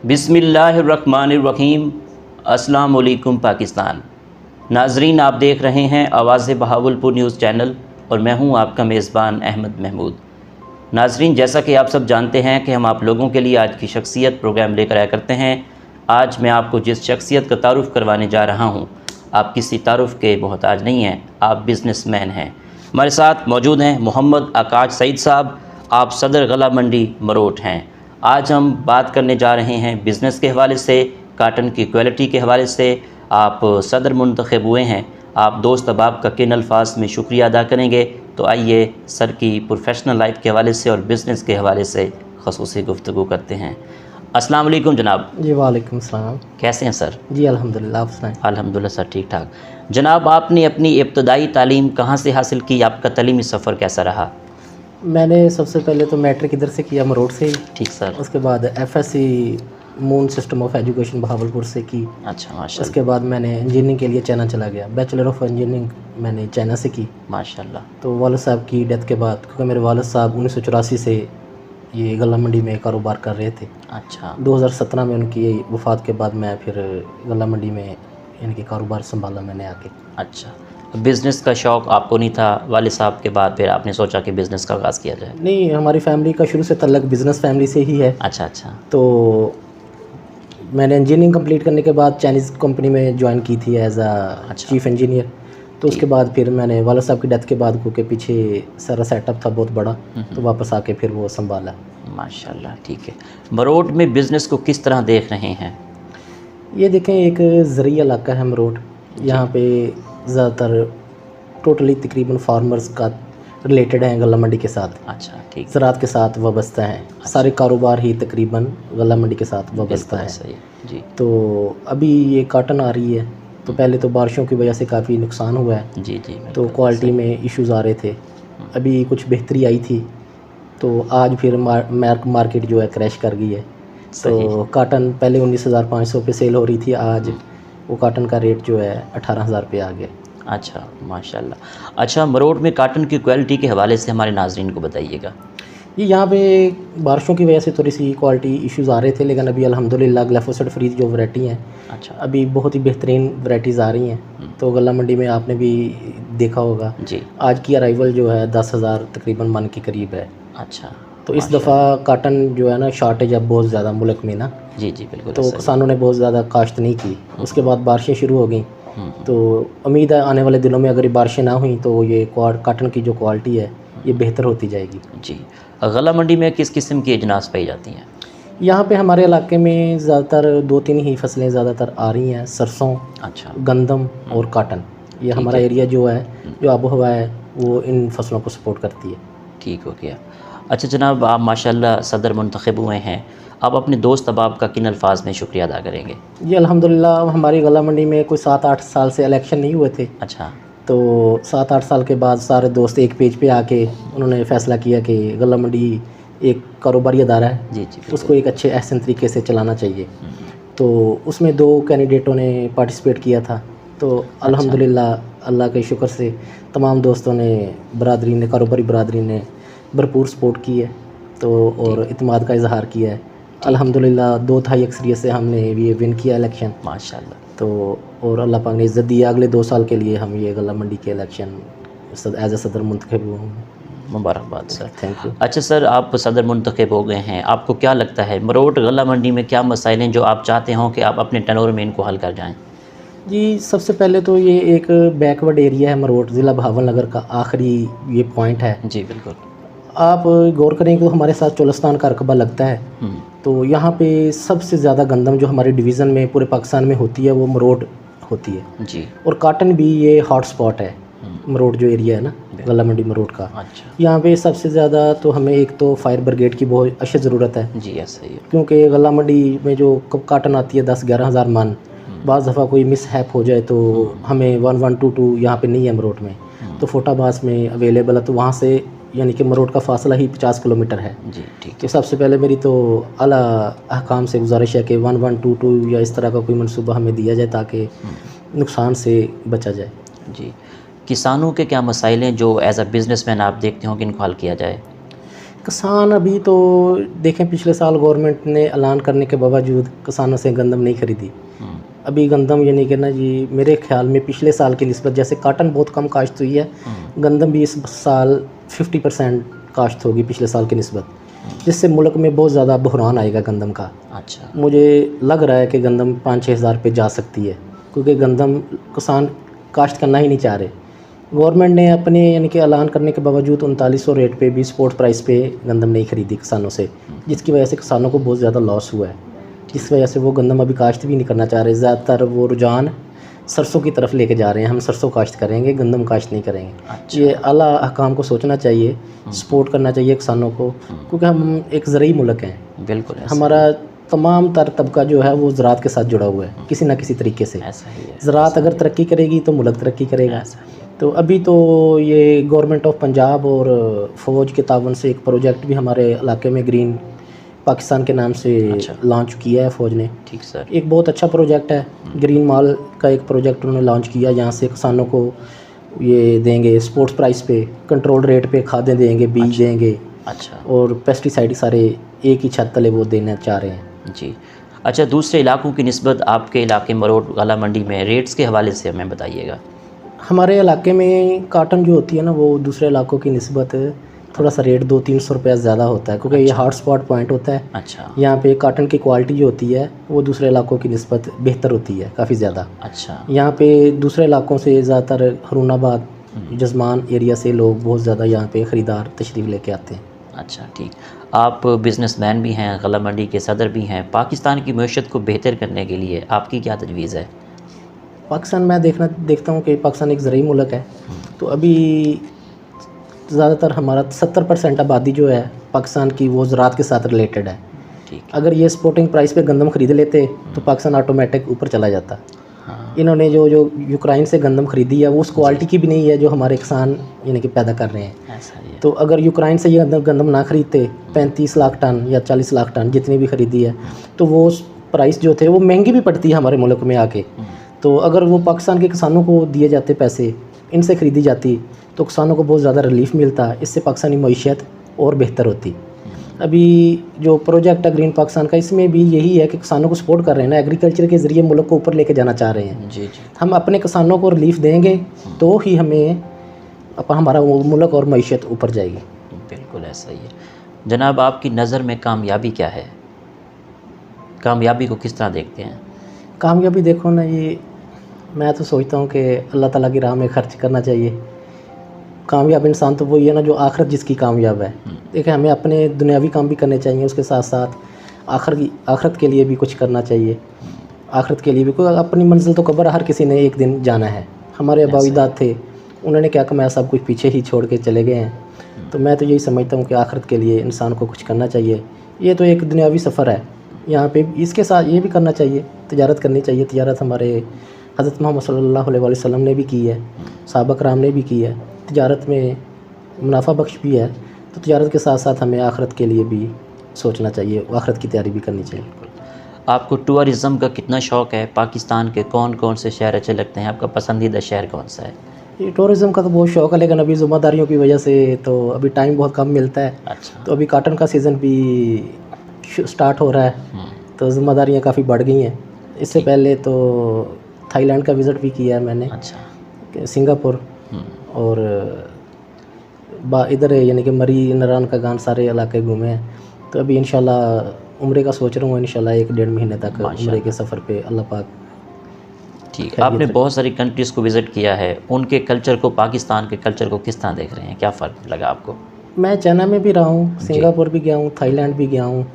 बिस्मिल्लाहिर्रहमानिर्रहीम। अस्सलाम वालेकुम पाकिस्तान। नाजरीन, आप देख रहे हैं आवाज़ बहावलपुर न्यूज़ चैनल और मैं हूं आपका मेज़बान अहमद महमूद। नाजरीन, जैसा कि आप सब जानते हैं कि हम आप लोगों के लिए आज की शख्सियत प्रोग्राम लेकर आया करते हैं। आज मैं आपको जिस शख्सियत का तारुफ़ करवाने जा रहा हूँ, आप किसी तारुफ़ के मोहताज नहीं हैं, आप बिज़नेसमैन हैं। हमारे साथ मौजूद हैं मोहम्मद आकाश सईद साहब। आप सदर गला मंडी मरोट हैं। आज हम बात करने जा रहे हैं बिज़नेस के हवाले से, काटन की क्वालिटी के हवाले से। आप सदर मुंतखब हुए हैं, आप दोस्त अहबाब का किन अल्फाज में शुक्रिया अदा करेंगे। तो आइए सर की प्रोफेशनल लाइफ के हवाले से और बिज़नेस के हवाले से ख़ुसूसी गुफ्तगू करते हैं। अस्सलाम वालेकुम जनाब। जी वालेकुम सलाम। कैसे हैं सर? जी अल्हम्दुलिल्लाह, आप सुनाएं। अल्हम्दुलिल्लाह सर, ठीक ठाक। जनाब, आपने अपनी इब्तदाई तालीम कहाँ से हासिल की? आपका तालीमी सफ़र कैसा रहा? मैंने सबसे पहले तो मैट्रिक इधर से किया, मरोड़ से ही। ठीक सर। उसके बाद FSc moon system of education Bahawalpur से की। अच्छा, माशाल्लाह। उसके बाद मैंने इंजीनियरिंग के लिए चाइना चला गया। बैचलर ऑफ इंजीनियरिंग मैंने चाइना से की। माशाल्लाह। तो वालिद साहब की डेथ के बाद, क्योंकि मेरे वालिद साहब 1984 से ये गला मंडी में कारोबार कर रहे थे। अच्छा। 2017 में उनकी वफ़ात के बाद मैं फिर गला मंडी में इनके कारोबार संभाला मैंने आके। अच्छा, बिज़नेस का शौक़ आपको नहीं था, वालिद साहब के बाद फिर आपने सोचा कि बिज़नेस का आगाज़ किया जाए? नहीं, हमारी फैमिली का शुरू से तल्लक बिज़नेस फैमिली से ही है। अच्छा अच्छा। तो मैंने इंजीनियरिंग कंप्लीट करने के बाद चाइनीज़ कंपनी में ज्वाइन की थी एज अ चीफ़ इंजीनियर। तो उसके बाद फिर मैंने वालिद साहब की डेथ के बाद, क्योंकि पीछे सारा सेटअप था बहुत बड़ा, तो वापस आके फिर वो संभाला। माशाल्लाह, ठीक है। मरोट में बिज़नेस को किस तरह देख रहे हैं? ये देखें, एक ज़रिया इलाका है मरोट। यहाँ पे ज़्यादातर टोटली तकरीबन फार्मर्स का रिलेटेड हैं गला मंडी के साथ। अच्छा, ठीक। ज़राअत के साथ वाबस्ता हैं। सारे कारोबार ही तकरीबन गला मंडी के साथ वाबस्ता है। सही जी। तो अभी ये काटन आ रही है, तो पहले तो बारिशों की वजह से काफ़ी नुकसान हुआ है। जी जी। तो क्वालिटी में इश्यूज़ आ रहे थे। अभी कुछ बेहतरी आई थी, तो आज फिर मार्केट जो है क्रैश कर गई है। तो काटन पहले 19,500 पे सेल हो रही थी, आज वो काटन का रेट जो है 18,000 पे आ गया। अच्छा, माशाल्लाह। अच्छा, मरोट में काटन की क्वालिटी के हवाले से हमारे नाज़रीन को बताइएगा। ये यहाँ पे बारिशों की वजह से थोड़ी सी क्वालिटी इश्यूज़ आ रहे थे, लेकिन अभी अल्हम्दुलिल्लाह ग्लिफोसेट फ्री जो वैरायटी हैं, अच्छा, अभी बहुत ही बेहतरीन वैरायटीज़ आ रही हैं। तो गला मंडी में आपने भी देखा होगा जी। आज की अराइवल जो है 10,000 तकरीबन मन के करीब है। अच्छा। तो इस दफ़ा काटन जो है ना, शॉर्टेज है बहुत ज़्यादा मुल्क में ना। जी जी, बिल्कुल। तो किसानों ने बहुत ज़्यादा काश्त नहीं की। उसके बाद बारिशें शुरू हो गई, तो उम्मीद है आने वाले दिनों में अगर ये बारिशें ना हुई तो ये काटन की जो क्वालिटी है ये बेहतर होती जाएगी। जी। गला मंडी में किस किस्म की अजनास पाई जाती हैं? यहाँ पे हमारे इलाके में ज़्यादातर 2-3 ही फसलें ज़्यादातर आ रही हैं, सरसों, अच्छा, गंदम और काटन। ये हमारा एरिया जो है, जो आबो हवा है, वो इन फसलों को सपोर्ट करती है। ठीक हो गया। अच्छा जनाब, आप माशाल्लाह सदर मुंतखब हुए हैं, आप अपने दोस्त अहबाब का किन अल्फाज में शुक्रिया अदा करेंगे? जी अल्हम्दुलिल्लाह, हमारी गला मंडी में कोई 7-8 साल से इलेक्शन नहीं हुए थे। अच्छा। तो 7-8 साल के बाद सारे दोस्त एक पेज पे आके उन्होंने फ़ैसला किया कि गला मंडी एक कारोबारी अदारा है, जी जी, उसको एक अच्छे एहसन तरीके से चलाना चाहिए। तो उसमें 2 कैंडिडेटों ने पार्टिसिपेट किया था। तो अल्हम्दुलिल्लाह अल्लाह के शुक्र से तमाम दोस्तों ने, बरादरी ने, कारोबारी बरादरी ने भरपूर सपोर्ट की है, तो और इत्मीनान का इजहार किया है। अल्हम्दुलिल्लाह 2/3 अक्सरियत से हमने ये विन किया इलेक्शन, माशाल्लाह। तो और अल्लाह पाक ने इज़्ज़त दी। अगले 2 साल के लिए हम ये गला मंडी के इलेक्शन एज ए सदर मुंतखब हुए हैं। मुबारकबाद सर। Thank you. अच्छा सर, आप सदर मुंतखब हो गए हैं, आपको क्या लगता है मरोट गला मंडी में क्या मसाइल हैं जो आप चाहते हों कि आप अपने टर्नओवर में इनको हल कर जाएँ? जी, सबसे पहले तो ये एक बैकवर्ड एरिया है मरोट, ज़िला बहावलनगर का आखिरी ये पॉइंट है। जी बिल्कुल। आप गौर करें कि हमारे साथ चोलस्तान का रकबा लगता है। तो यहाँ पे सबसे ज़्यादा गंदम जो हमारे डिवीज़न में पूरे पाकिस्तान में होती है वो मरोट होती है जी। और काटन भी ये हॉट स्पॉट है, मरोट जो एरिया है ना, गला मंडी मरोट का। अच्छा। यहाँ पे सबसे ज़्यादा तो हमें एक तो फायर ब्रिगेड की बहुत अशद ज़रूरत है। जी ऐसा ही है। क्योंकि गला मंडी में जो काटन आती है 10-11 हज़ार मन, बाज़ दफ़ा कोई मिसहैप हो जाए तो हमें 1122 यहाँ पे नहीं है मरोट में, तो फोटाबाज में अवेलेबल है। तो वहाँ से यानी कि मरोट का फासला ही 50 किलोमीटर है। जी ठीक। तो सबसे पहले मेरी तो आला अहकाम से गुजारिश है कि 1122 या इस तरह का कोई मनसूबा हमें दिया जाए ताकि नुकसान से बचा जाए। जी। किसानों के क्या मसाइल हैं जो एज अ बिज़नेसमैन आप देखते हो कि इनको हल किया जाए? किसान अभी तो देखें, पिछले साल गवर्नमेंट ने ऐलान करने के बावजूद किसानों से गंदम नहीं खरीदी। अभी गंदम यानी कि ना जी, मेरे ख्याल में पिछले साल की निस्बत, जैसे काटन बहुत कम काश्त हुई है, गंदम भी इस साल 50% काश्त होगी पिछले साल की निस्बत, जिससे मुल्क में बहुत ज़्यादा बहरान आएगा गंदम का। अच्छा। मुझे लग रहा है कि गंदम 5-6 हज़ार पे जा सकती है, क्योंकि गंदम किसान काश्त करना ही नहीं चाह रहे। गवर्नमेंट ने अपने यानी कि ऐलान करने के बावजूद 3900 रेट पे भी स्पोर्ट प्राइस पे गंदम नहीं खरीदी किसानों से, जिसकी वजह से किसानों को बहुत ज़्यादा लॉस हुआ है, जिस वजह से वो गंदम अभी काश्त भी नहीं करना चाह रहे। ज़्यादातर वो रुझान सरसों की तरफ लेके जा रहे हैं, हम सरसों काश्त करेंगे, गंदम काश्त नहीं करेंगे। अच्छा। ये आला हकाम को सोचना चाहिए, सपोर्ट करना चाहिए किसानों को, क्योंकि हम एक ज़रई मुल्क हैं। बिल्कुल ऐसा हमारा तमाम तर तबका जो है वो ज़राअत के साथ जुड़ा हुआ है किसी ना किसी तरीके से। ऐसा ही है। ज़राअत अगर तरक्की करेगी तो मुल्क तरक्की करेगा। ऐसा ही है। तो अभी तो ये गवर्नमेंट ऑफ पंजाब और फ़ौज के तावन से एक प्रोजेक्ट भी हमारे इलाके में ग्रीन पाकिस्तान के नाम से अच्छा। लॉन्च किया है फ़ौज ने। ठीक सर। एक बहुत अच्छा प्रोजेक्ट है, ग्रीन मॉल का एक प्रोजेक्ट उन्होंने लॉन्च किया, जहाँ से किसानों को ये देंगे स्पोर्ट्स प्राइस पे, कंट्रोल रेट पे खादें देंगे, बीज देंगे, अच्छा। और पेस्टिसाइड सारे एक ही छत तले वो देना चाह रहे हैं। जी। अच्छा, दूसरे इलाकों की निस्बत आपके इलाके मरोड़ गाला मंडी में रेट्स के हवाले से हमें बताइएगा। हमारे इलाके में काटन जो होती है ना, वो दूसरे इलाकों की निस्बत थोड़ा सा रेट 200-300 रुपया ज़्यादा होता है, क्योंकि ये हॉट स्पॉट पॉइंट होता है। अच्छा। यहाँ पे काटन की क्वालिटी जो होती है वो दूसरे इलाकों की निस्बत बेहतर होती है, काफ़ी ज़्यादा। अच्छा। यहाँ पे दूसरे इलाकों से ज़्यादातर हरूनाबाद, जजमान एरिया से लोग बहुत ज़्यादा यहाँ पे ख़रीदार तशरीफ़ लेके आते हैं। अच्छा, ठीक। आप बिज़नेसमैन भी हैं, गला मंडी के सदर भी हैं। पाकिस्तान की मईशत को बेहतर करने के लिए आपकी क्या तजवीज़ है? पाकिस्तान मैं देखता हूँ कि पाकिस्तान एक ज़रई मुल्क है, तो अभी ज़्यादातर हमारा 70% आबादी जो है पाकिस्तान की वो ज़राअत के साथ रिलेटेड है। ठीक। अगर ये स्पोर्टिंग प्राइस पे गंदम ख़रीद लेते तो पाकिस्तान ऑटोमेटिक ऊपर चला जाता। हाँ। इन्होंने जो यूक्रेन से गंदम ख़रीदी है वो उस क्वालिटी की भी नहीं है जो हमारे किसान यानी कि पैदा कर रहे हैं। ऐसा ही है। तो अगर यूक्रेन से ये गंदम ना ख़रीदते, 35 लाख टन या 40 लाख टन जितनी भी ख़रीदी है, तो वो प्राइस जो थे वो महंगी भी पड़ती है हमारे मुल्क में आके। तो अगर वो पाकिस्तान के किसानों को दिए जाते पैसे, इनसे ख़रीदी जाती, तो किसानों को बहुत ज़्यादा रिलीफ मिलता, इससे पाकिस्तानी मईशत और बेहतर होती। अभी जो प्रोजेक्ट है ग्रीन पाकिस्तान का, इसमें भी यही है कि किसानों को सपोर्ट कर रहे हैं ना, एग्रीकल्चर के ज़रिए मुल्क को ऊपर लेके जाना चाह रहे हैं। जी जी। हम अपने किसानों को रिलीफ देंगे तो ही हमें हमारा मुल्क और मईशत ऊपर जाएगी। बिल्कुल ऐसा ही है। जनाब, आपकी नज़र में कामयाबी क्या है? कामयाबी को किस तरह देखते हैं? कामयाबी देखो ना, ये मैं तो सोचता हूँ कि अल्लाह ताला की राह में खर्च करना चाहिए। कामयाब इंसान तो वही है ना जो आखिरत जिसकी कामयाब है। देखिए, हमें अपने दुनियावी काम भी करने चाहिए, उसके साथ साथ आखिरत के लिए भी कुछ करना चाहिए। आखिरत के लिए भी कोई अपनी मंजिल तो कब्र, हर किसी ने एक दिन जाना है। हमारे अबाविदात थे, उन्होंने क्या कमाया, सब कुछ पीछे ही छोड़ के चले गए हैं। तो मैं तो यही समझता हूँ कि आखिरत के लिए इंसान को कुछ करना चाहिए। ये तो एक दुनियावी सफ़र है, यहाँ पे इसके साथ ये भी करना चाहिए, तिजारत करनी चाहिए। तिजारत हमारे हज़रत मोहम्मद सल्लल्लाहु अलैहि वसल्लम ने भी की है, सहाबा कराम ने भी की है। तिजारत में मुनाफा बख्श भी है, तो तिजारत के साथ साथ हमें आखिरत के लिए भी सोचना चाहिए, आखिरत की तैयारी भी करनी चाहिए। आपको टूरिज़म का कितना शौक़ है? पाकिस्तान के कौन कौन से शहर अच्छे लगते हैं? आपका पसंदीदा शहर कौन सा है? ये टूरिज़म का तो बहुत शौक़ है, लेकिन अभी ज़िम्मेदारियों की वजह से तो अभी टाइम बहुत कम मिलता है। अच्छा। तो अभी काटन का सीज़न भी स्टार्ट हो रहा है, तो ज़िम्मेदारियाँ काफ़ी बढ़ गई हैं। इससे पहले तो थाईलैंड का विज़िट भी किया है मैंने। अच्छा। सिंगापुर और इधर यानी कि मरी नरान का गान सारे इलाके घूमे हैं। तो अभी इंशाल्लाह उम्रे का सोच रहा हूँ, इंशाल्लाह 1-1.5 महीने तक उम्रे के सफ़र पे अल्लाह पाक। ठीक। आपने बहुत सारी कंट्रीज़ को विज़िट किया है, उनके कल्चर को, पाकिस्तान के कल्चर को किस तरह देख रहे हैं? क्या फ़र्क लगा आपको? मैं चाइना में भी रहा हूँ, सिंगापुर भी गया हूँ, थाईलैंड भी गया हूँ,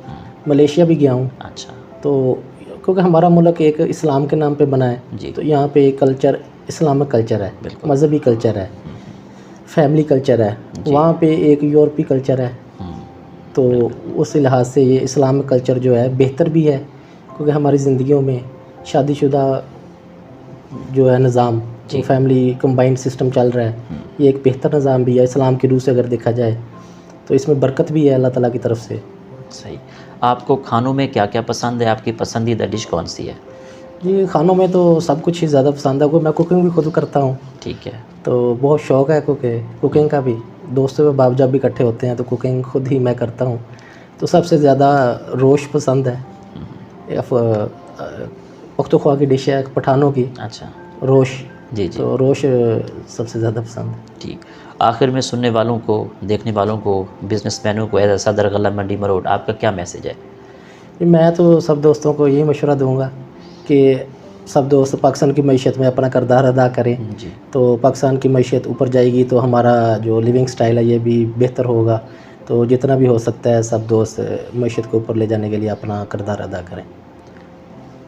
मलेशिया भी गया हूँ। अच्छा। तो क्योंकि हमारा मुल्क एक इस्लाम के नाम पे बना है, तो यहाँ पे कल्चर इस्लामिक कल्चर है, मज़हबी कल्चर है, फैमिली कल्चर है। वहाँ पे एक यूरोपी कल्चर है। तो उस लिहाज से ये इस्लामिक कल्चर जो है बेहतर भी है, क्योंकि हमारी ज़िंदगियों में शादीशुदा जो है निज़ाम, जो फैमिली कंबाइंड सिस्टम चल रहा है, ये एक बेहतर निज़ाम भी है इस्लाम की रूह से अगर देखा जाए। तो इसमें बरकत भी है अल्लाह ताला की तरफ से। सही। आपको खानों में क्या क्या पसंद है? आपकी पसंदीदा डिश कौन सी है? जी, खानों में तो सब कुछ ही ज़्यादा पसंद है, मैं कुकिंग भी खुद करता हूँ। ठीक है। तो बहुत शौक़ है कुकिंग का भी। दोस्तों व बाप जब भी इकट्ठे होते हैं तो कुकिंग खुद ही मैं करता हूँ। तो सबसे ज़्यादा रोश पसंद है, या पख्तूनख्वा की डिश है पठानों की, अच्छा, रोश। जी जी, तो रोश सबसे ज़्यादा पसंद है। ठीक। आखिर में सुनने वालों को, देखने वालों को, बिजनेसमैनों को, एज सदर गला मंडी मरोड़, आपका क्या मैसेज है? मैं तो सब दोस्तों को यही मशवरा दूंगा कि सब दोस्त पाकिस्तान की मईशत में अपना किरदार अदा करें। जी, तो पाकिस्तान की मईशत ऊपर जाएगी तो हमारा जो लिविंग स्टाइल है ये भी बेहतर होगा। तो जितना भी हो सकता है सब दोस्त मईशत को ऊपर ले जाने के लिए अपना किरदार अदा करें।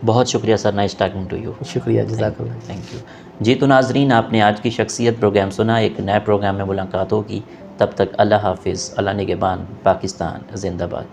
बहुत शुक्रिया sir, nice talking to you. शुक्रिया, जज़ाकल्लाह। Thank you. जी, तो नाजरीन, आपने आज की शख्सियत प्रोग्राम सुना। एक नए प्रोग्राम में मुलाकात होगी। तब तक अल्लाह हाफिज़, अल्लाह निगहबान, पाकिस्तान जिंदाबाद।